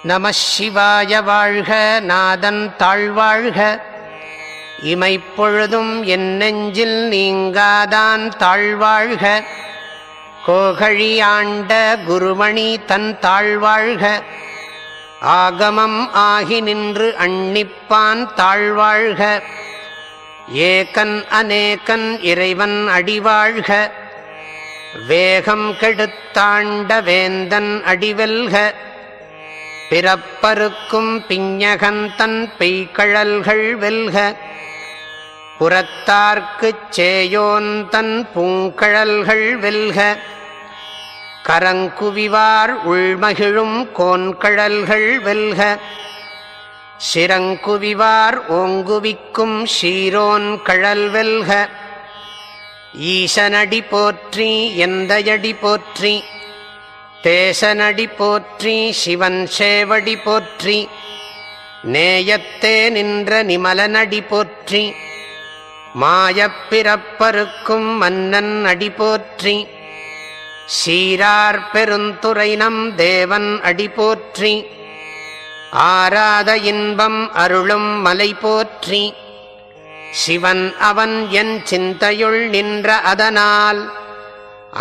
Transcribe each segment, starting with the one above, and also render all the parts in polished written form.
நமः சிவாய வாழ்க. நாதன் தாழ்வாழ்க. இமைப்பொழுதும் என் நெஞ்சில் நீங்காதான் தாழ்வாழ்க. கோகழி ஆண்ட குருமணி தன் தாழ்வாழ்க. ஆகமம் ஆகி நின்று அன்னிப்பான் தாழ்வாழ்க. ஏகன் அநேகன் இறைவன் அடிவாழ்க. வேகம் கெடுத்தாண்ட வேந்தன் அடிவெல்க. பிறப்பருக்கும் பிஞகந்தன் பெய்கழல்கள் வெல்க. புறத்தார்க்குச் சேயோன் தன் பூங்கழல்கள் வெல்க. கரங்குவிவார் உள்மகிழும் கோன்கழல்கள் வெல்க. சிரங்குவிவார் ஓங்குவிக்கும் சீரோன் கழல் வெல்க. ஈசனடி போற்றி எந்தையடி போற்றி. தேசனடி போற்றி சிவன் சேவடி போற்றி. நேயத்தே நின்ற நிமலனடி போற்றி. மாயப்பிறப்பருக்கும் மன்னன் அடி போற்றி. சீரார் பெருந்துறை நம் தேவன் அடி போற்றி. ஆராத இன்பம் அருளும் மலை போற்றி. சிவன் அவன் என் சிந்தையுள் நின்ற அதனால்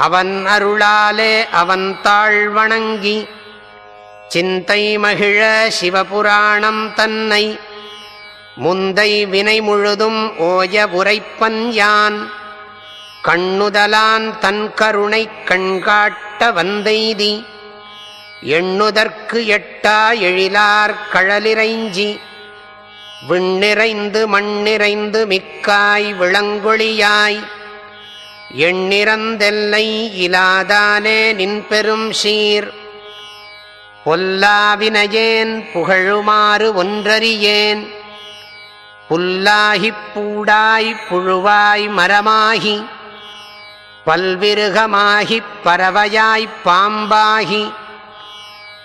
அவன் அருளாலே அவன் தாழ் வணங்கி சிந்தை மகிழ சிவபுராணம் தன்னை முந்தை வினை முழுதும் ஓய உரைப்பன் யான். கண்ணுதலான் தன் கருணை கண்காட்ட வந்தெய்தி எண்ணுதற்கு எட்டா எழிலார் கழலிறைஞ்சி விண்ணிறைந்து மண்ணிறைந்து மிக்காய் விளங்கொழியாய் எண்ணிறந்தெல்லை இலாதானே நின் பெரும் சீர். பொல்லாவினையேன் புகழுமாறு ஒன்றறியேன். புல்லாகிப் பூடாய் புழுவாய் மரமாகி பல்விருகமாகிப் பறவையாய்ப் பாம்பாகி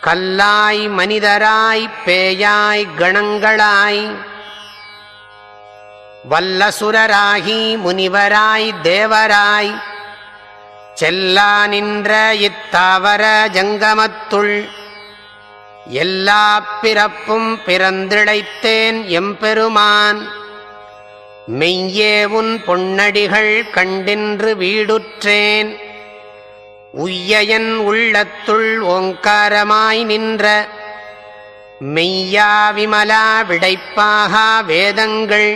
கல்லாய் மனிதராய் பேயாய் கணங்களாய் வல்லசுரராகி முனிவராய் தேவராய் செல்லா நின்ற இத்தாவர ஜங்கமத்துள் எல்லா பிறப்பும் பிறந்திழைத்தேன் எம்பெருமான். மெய்யே உன் பொன்னடிகள் கண்டின்று வீடுற்றேன். உய்யன் உள்ளத்துள் ஓங்காரமாய் நின்ற மெய்யா விமலா விடைப்பாகா வேதங்கள்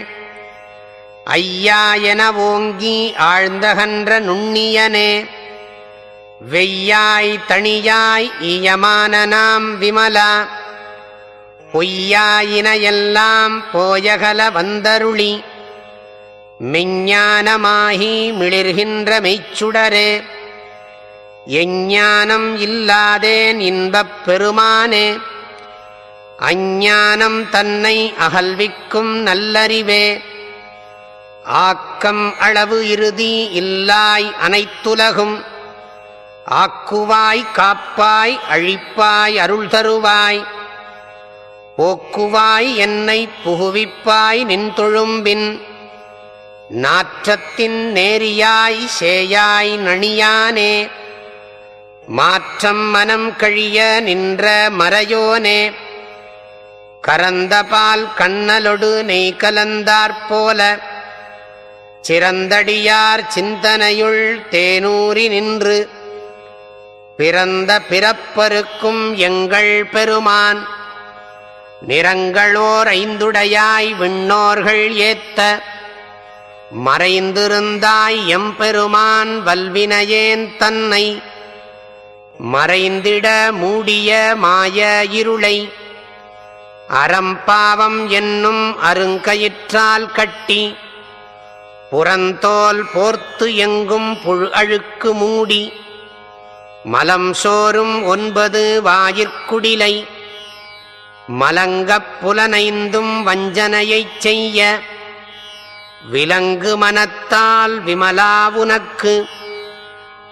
ஐயா என ஓங்கி ஆழ்ந்தகன்ற நுண்ணியனே. வெய்யாய் தனியாய் ஈயமான நாம் விமலா பொய்யாயினையெல்லாம் போயகல வந்தருளி மெஞ்ஞானமாகி மிளிர்கின்ற மெய்ச்சுடரே. எஞ்ஞானம் இல்லாதேன் இன்பப் பெருமானே. அஞ்ஞானம் தன்னை அகல்விக்கும் நல்லறிவே. ஆக்கம் அளவு இறுதி இல்லாய் அனைத்துலகும் ஆக்குவாய் காப்பாய் அழிப்பாய் அருள் தருவாய். போக்குவாய் என்னை புகுவிப்பாய் நின் தொழும்பின். நாற்றத்தின் நேரியாய் சேயாய் நணியானே. மாற்றம் மனம் கழிய நின்ற மறையோனே. கரந்தபால் கண்ணலொடு நெய் கலந்தாற்போல சிறந்தடியார் சிந்தனையுள் தேனூறி நின்று பிறந்த பிறப்பருக்கும் எங்கள் பெருமான். நிறங்களோர் ஐந்துடையாய் விண்ணோர்கள் ஏத்த மறைந்திருந்தாய் எம்பெருமான் வல்வினையேன் தன்னை மறைந்திட மூடிய மாய இருளை அறம்பாவம் என்னும் அருங்கயிற்றால் கட்டி புறந்தோல் போர்த்து எங்கும் புழு அழுக்கு மூடி மலம் சோறும் 9 வாயிற்குடிலை மலங்கப் புலனைந்தும் வஞ்சனையைச் செய்ய விலங்கு மனத்தால் விமலாவுனக்கு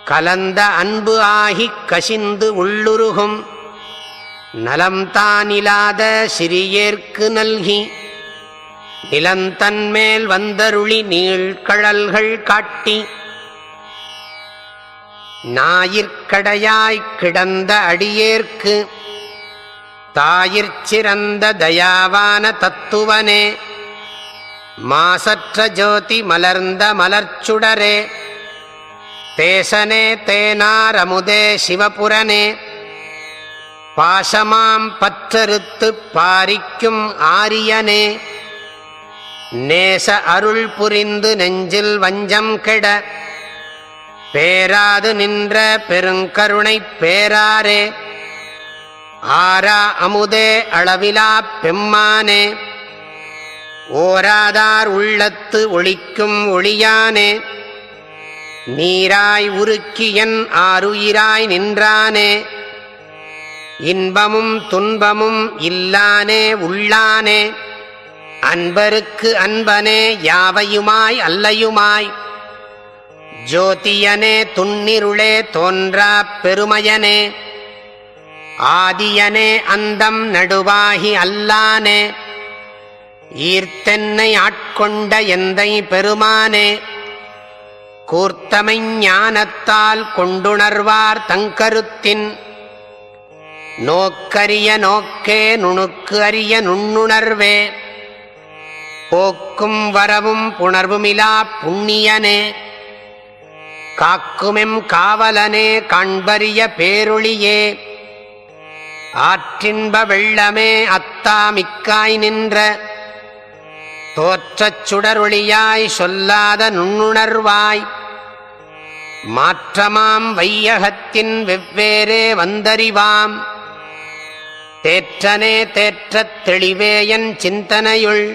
கலந்த அன்பு ஆகிக் கசிந்து உள்ளுருகும் நலம்தானிலாத சிறியேற்கு நல்கி நிலந்தன்மேல் வந்தருளி நீழ்கழல்கள் காட்டி ஞாயிற்கடையாய்க் கிடந்த அடியேற்கு தாயிற்சிறந்த தயாவான தத்துவனே, மாசற்ற ஜோதி மலர்ந்த மலர்ச்சுடரே, தேசனே தேனாரமுதே சிவபுரனே, பாசமாம் பற்றறுத்துப் பாரிக்கும் ஆரியனே, நேச அருள் புரிந்து நெஞ்சில் வஞ்சம் கெட பேராது நின்ற பெருங்கருணைப் பேராரே, ஆரா அமுதே அளவிலாப் பெம்மானே, ஓராதார் உள்ளத்து ஒளிக்கும் ஒளியானே, நீராய் உருக்கியன் ஆருயிராய் நின்றானே, இன்பமும் துன்பமும் இல்லானே உள்ளானே, அன்பருக்கு அன்பனே யாவையுமாய் அல்லையுமாய், ஜோதியனே துன்னிருளே தோன்றாப் பெருமையனே, ஆதியனே அந்தம் நடுவாகி அல்லானே, ஈர்த்தென்னை ஆட்கொண்ட எந்தை பெருமானே, கூர்த்தமை ஞானத்தால் கொண்டுணர்வார் தங்கருத்தின், நோக்கரிய நோக்கே நுணுக்கு அறிய நுண்ணுணர்வே, போக்கும் வரவும் புணர்வுமிலா புண்ணியனே, காக்குமெம் காவலனே காண்பரிய பேரொளியே, ஆற்றின்ப வெள்ளமே அத்தாமிக்காய் நின்ற தோற்றச் சுடரொளியாய் சொல்லாத நுண்ணுணர்வாய், மாற்றமாம் வையகத்தின் வெவ்வேறே வந்தறிவாம், தேற்றனே தேற்றத் தெளிவேயன் சிந்தனையுள்,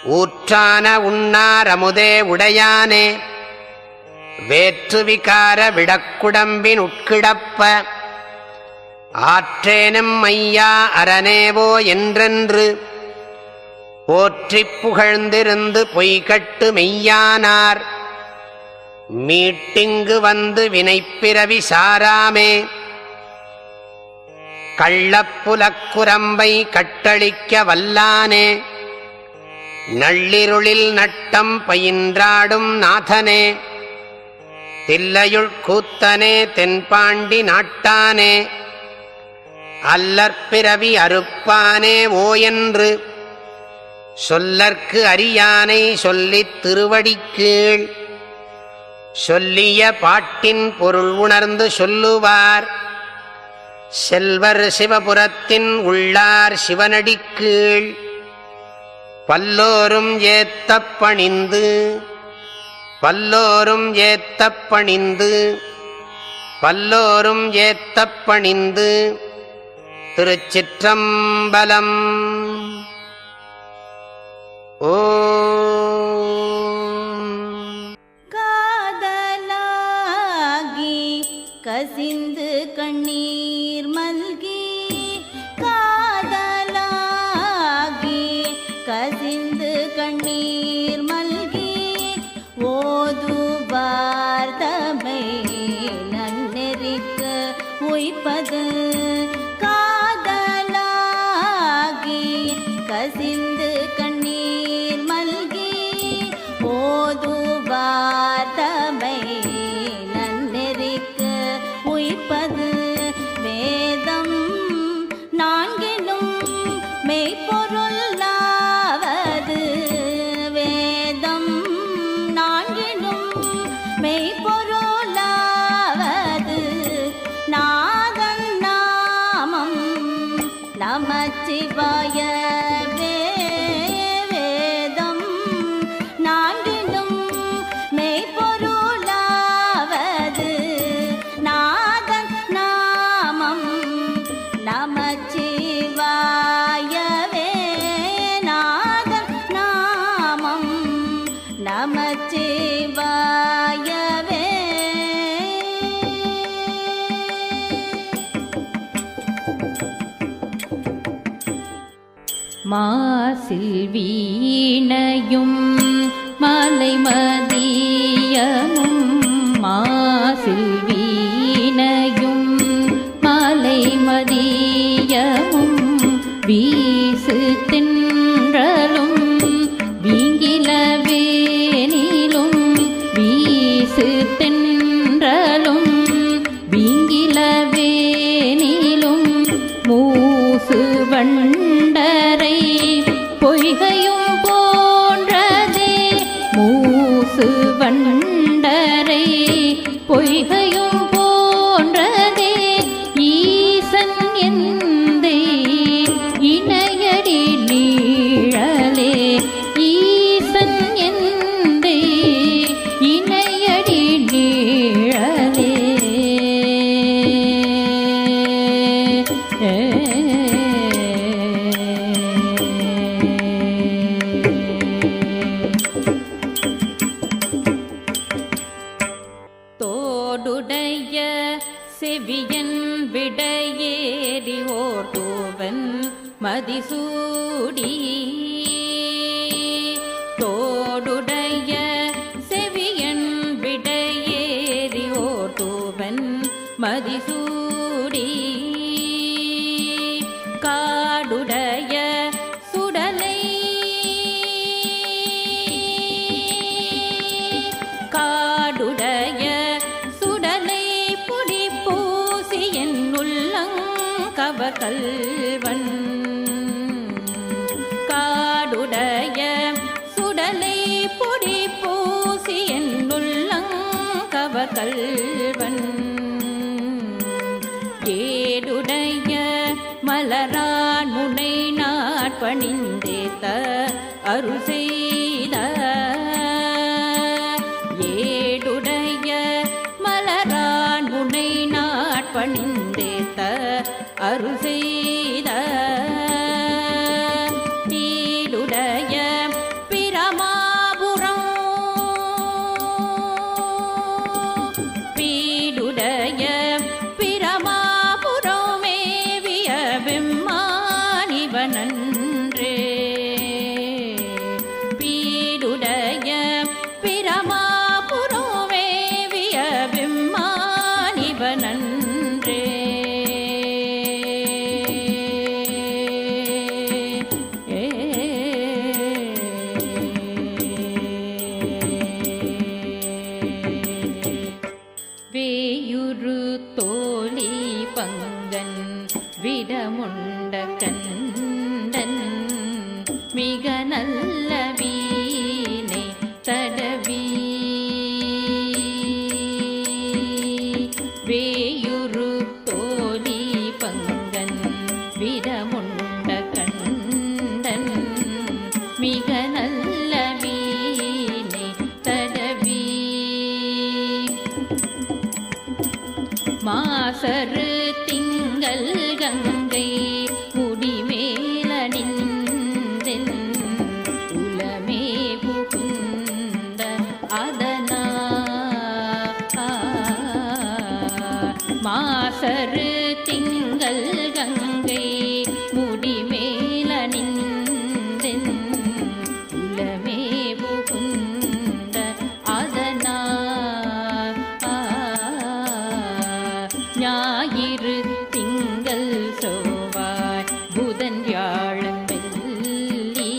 ஊற்றான உண்ணாரமுதே உடையானே, வேற்று விகார விடக்குடம்பின் உட்கிடப்ப, ஆற்றேனும் ஐயா அரணேவோ என்றென்று போற்றிப் புகழ்ந்திருந்து பொய்கட்டு மெய்யானார், மீட்டிங்கு வந்து வினைப்பிறவி சாராமே, கள்ளப்புலக்குரம்பை கட்டளிக்க வல்லானே, நள்ளிருளில் நட்டம் பயின்றாடும் நாதனே, தில்லையுள் கூத்தனே தென்பாண்டி நாட்டானே, அல்லற்பிறவி அறுப்பானே ஓ என்று சொல்லற்கு அறியானை சொல்லித் திருவடிக்கீழ், சொல்லிய பாட்டின் பொருள் உணர்ந்து சொல்லுவார், செல்வர் சிவபுரத்தின் உள்ளார் சிவனடிக்கீழ், பல்லோரும் ஏத்தப் பணிந்து பல்லோரும் ஏத்தப் பணிந்து பல்லோரும் ஏத்தப் பணிந்து. திருச்சிற்றம்பலம். காதலாகி கசிந்து கண்ணீர் மல்கி, காதலாகி கசிந்து கண்ணீர் மல்கி, ஓதுவார் தமை நன்னெறிக்கு உய்ப்பது, காதலாகி கசிந்து கண்ணீர் மல்கி, ஓதுவார் தமை நன்னெறிக்கு உய்ப்பது, வேதம் நான்கிலும் மெய்ப்பொருளாவது, வேதம் நான்கிலும் மெய்ப்பொருளாவது, நாதன் நாமம் நமச்சிவாயவே, வேதம் நான்கிலும் மெய்ப்பொருளாவது, நாதன் நாமம் நமச்சிவாயவே, நாதன் நாமம் நமச்சிவாயவே. மாசில் வீணையும் மலைமதியமும், மாசில் வீணையும் மலைமதியமும், வீசு தென்றலும் வீங்கிலவேனிலும், வீசு தென்றலும் வீங்கிலவேனிலும், மூசு வண்டரை பொய்கையும் போன்றதே மூசு வண்டரை பொய்கையும் போன்றதே ஈசன் எந்தை இணையடி நீழலே ஈசன் எந்தை இணையடி நீழலே தோடுடைய செவியன் விடையேறி ஓர் தூவன் மதிசூடி தோடுடைய செவியன் விடையேறி ஓர் தூவன் மதிசூடி காடுடைய சுடலை காடுடைய சுடலை பொடி பூசி என் உள்ளங்கவகல்வன் காடுடைய சுடலை பொடி பூசி என் உள்ளங்கவகல்வன் ஏடுடைய மலரான் முனை நாட்பணிந்தேத்த அருள் செய்த ஏடுடைய மலரான் முனை நாட்பணிந்தேத்த அருள் செய்த தீடுடைய பிரமாபுரம் பீடுடைய பிரமாபுரமேவிய பெம்மானிவனன்றே பீடுடைய பிரமாபுரமேவிய பெம்மானிவனன்றே வேயுரு தோழி பங்கன் விடமுண்ட கண்டன் மிக நல்ல வீணை தடவி வேயுரு தோழி பங்கன் விடமுண்ட கண்டன் மிக நல்ல வீணை தடவி மாசரு திங்கள் கங்கை முடிமேலணிந்தென் உலமே புகுந்த அதனா மாசரு திங்கள் கங்கை முடிமேலணிந்தென் உலமே புகுந்த அதனா ஞாயிறு திங்கள் செவ்வாய் புதன் வியாழன் வெள்ளி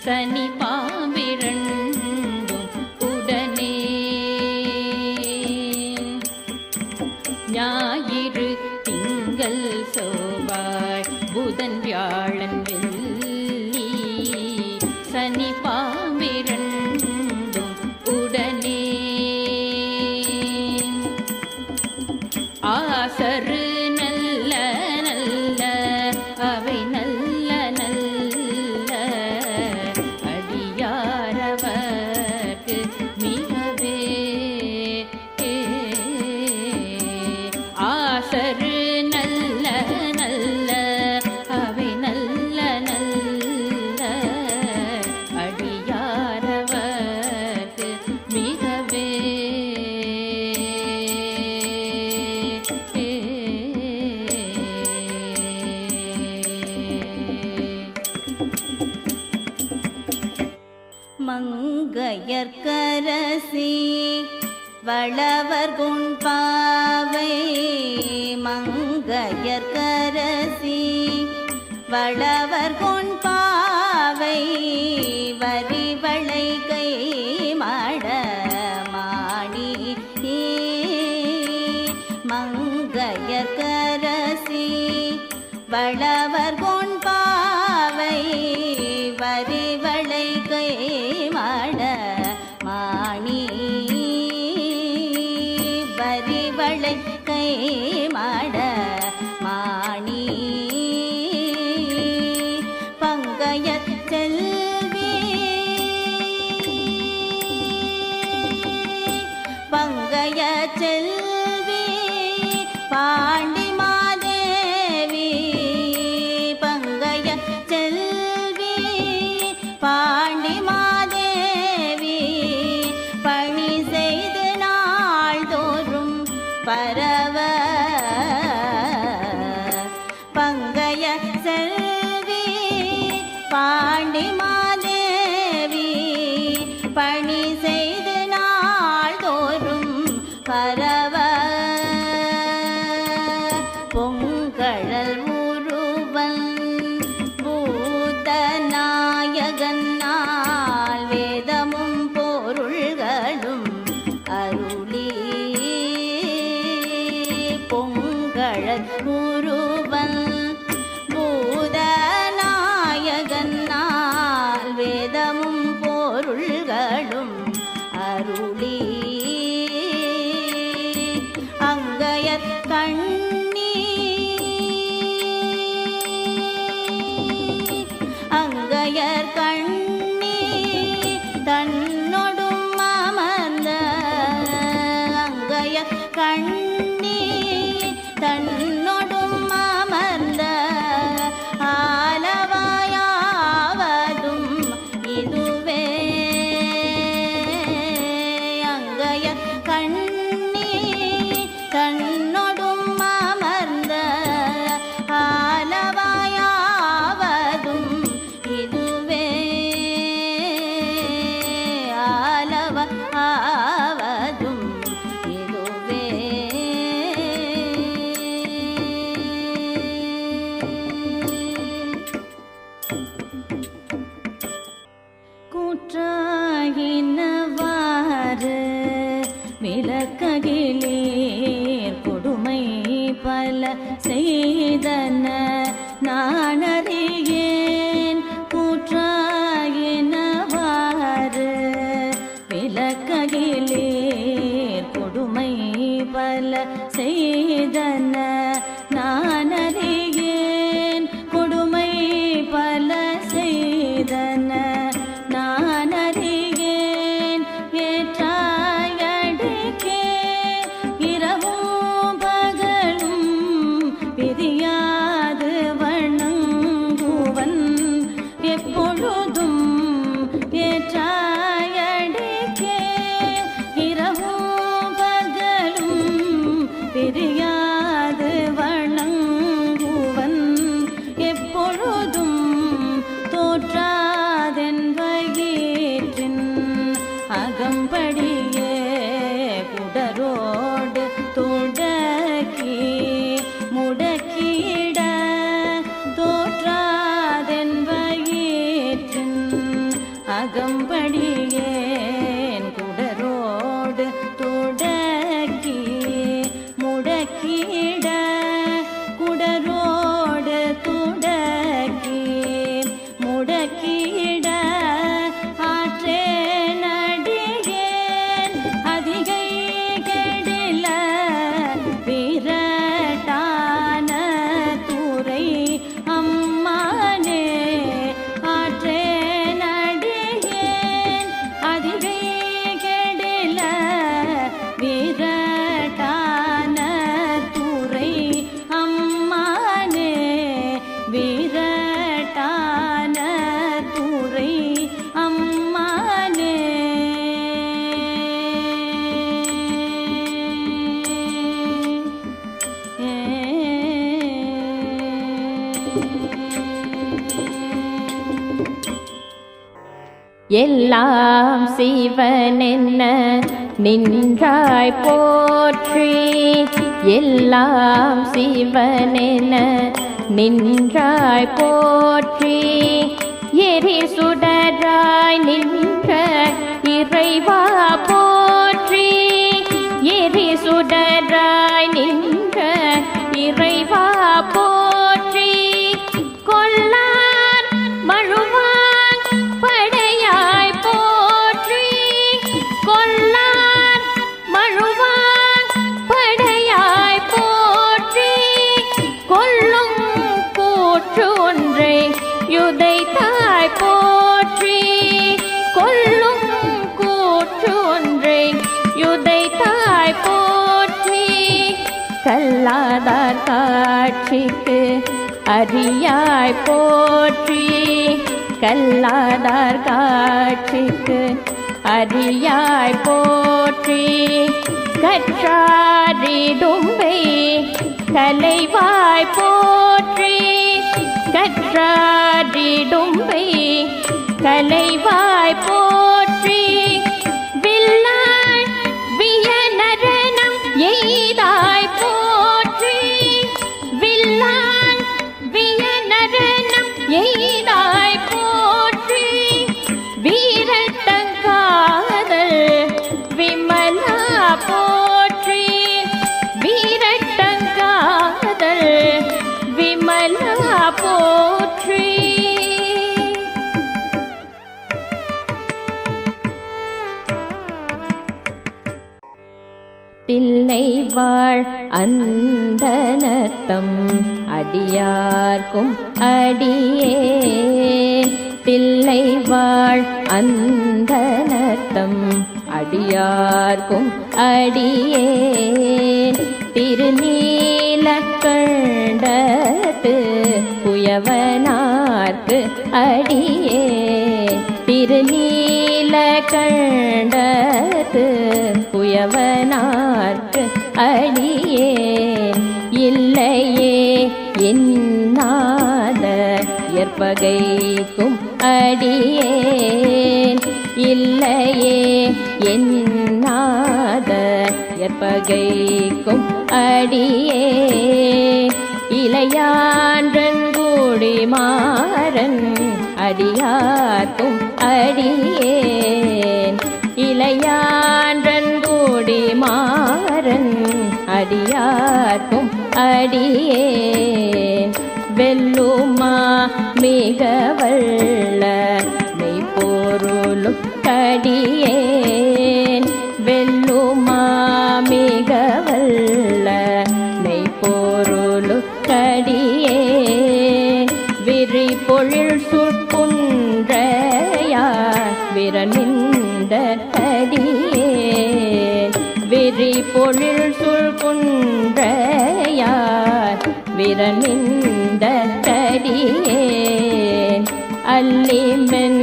சனி பாம்பிரண்டும் உடனே ஞாயிறு திங்கள் செவ்வாய் புதன் வியாழன் வெள்ளி சனி பாம்பிரண்டும் உடனே ஆசரு நல்ல நல்ல அவை நல்ல நல்ல அடியாரவர்க்கு மிகவே ஆசரு நல்ல நல்ல அவை நல்ல நல்ல அடியாரவர்க்கு மிகவே மங்கையர்க்கரசி வளவர்கொண் பாவை மங்கையர்க்கரசி வளவர்கொண் பாவை வரிவளை கை மாட மாணி மங்கையர்க்கரசி வள பரவர் கொண்பாவை வரிவளை கை மட மாணி வரிவளை கை மட மாணி பங்கைய செல்வி பங்கைய செல்வி பாண்டி மாதேவி பங்கைய செல்வி பாண்டி மாதேவி பணி செய்து நாள்தோறும் பரவ பங்கைய செல்வி பாண்டி மாதேவி பணி செய்து நாள்தோறும் பரவ பொங்கழல் உருவன் பூதநாயகனால் வேதமும் பொருள்களும் அருளி பொங்கழல் உருவன் பூதநாயகனால் வேதமும் பொருள்களும் அருளி அங்கையர் கண்ணி அங்கையர் கண்ணி தன்னொடும் அமர்ந்த அங்கையர் கண்ணி தன்னொடும் அமர்ந்த ஆலவாயாவதும் இதுவே அங்கையர் கண்ணி தன்னொடும் அமர்ந்த ஆலவாயாவதும் இதுவே ஆலவ ஆவதும் இதுவே கூற்றாயினவாறு விளக்ககிலேர் கொடுமை பல செய்தன நானறியேன் கூற்றாயினவாறு விளக்ககிலேர் கொடுமை பல செய்தன நானறியேன் கொடுமை பல செய்தன நானறியேன் ஏற்றாயடிக்கே இரவும் பகலும் பிரியாது வணங்குவன் எப்பொழுதும் ஏற்றாயடிக்கே இரவும் பகலும் பிரியாது வணங்குவன் எப்பொழுதும் தோற்றாதென் வயிற்றின் அகம்படியே குடரோடு துடக்கி முடக்கிட தோற்றாதென் வயிற்றின் அகம்படியே குடரோடு துடக்கி முடக்கிட குடரோடு துடக்கி முடக்கிட ஆற்றே நடிகேன் அதிகை கெடில விரட்டான துறை அம்மானே ஆற்றே நடிகேன் அதிகை கெடில விரட்டான துறை அம்மானே விரட்டான துறை அம்மானே எல்லாம் சிவனென்ன நின்றாய் போற்றி எல்லாம் சிவனென நின்றாய் போற்றி எரி சுடராய் நின்ற இறைவா போற்றி எரி சுடராய் நின்ற இறைவா போற்றி யுதைத்தாய் போற்றி கொல்லும் கூற்று ஒன்றை யுதைத்தாய் போற்றி கல்லாதார் காட்சிக்கு அறியாய் போற்றி கல்லாதார் காட்சிக்கு அறியாய் போற்றி கற்றாரிடும்பை கலைவாய் போற்றி கற்றாரிடும்பை கலைவாய் போற்றி வில்லாய் வியநரணம் எய்தாய் போற்றி வில்லாய் வியநரணம் எய்தாய் போற்றி வீரட்டங்காதல் விமலா போற்றி வீரட்டங்காதல் விமலா போற்றி தில்லை வாழ் அந்தனத்தம் அடியார்க்கும் அடியேன் தில்லை வாழ் அந்தனத்தம் அடியார்க்கும் அடியேன் திருநீலக்கண்டத்து குயவனார்க்கு அடியேன் திருநீலக்கண்டத்து குயவனார்க்கு அடியேன் இல்லையே என்னாத ஏற்பகைக்கும் அடியேன் இல்லையே என்னாத ஏற்பகைக்கும் அடியேன் இளையான்றன் கூடி மாறன் அடியார்க்கும் அடியேன் இளையான்றன் கூடி மாறன் அடியார்க்கும் அடியேன் வெல்லுமா மிக வல்ல மெய்ப்பொருளும் கடியேன் வெல்லுமா மிக வல்ல மெய்ப்பொருளும் கடியேன் விரி பொழில் சுற்குன்றையார் விரனிந்த கடியேன் விரி பொழில் சுற்குன்றையார் விரனிந்த கடியேன் அல்லிமென்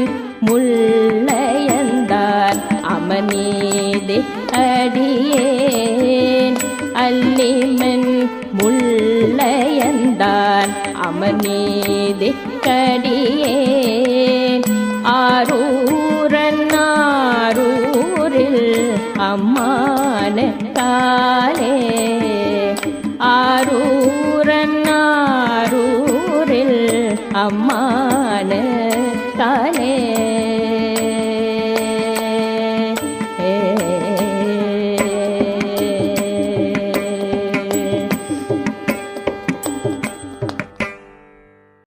முள்ளையந்தார் அமனீதி அடியேன் அல்லிமென் முள்ளையந்தார் அமனீதி கடியேன் ஆரூரன் ஆரூரில் அம்மான காலே ஆரூரன் ஆரூரில் அம்மான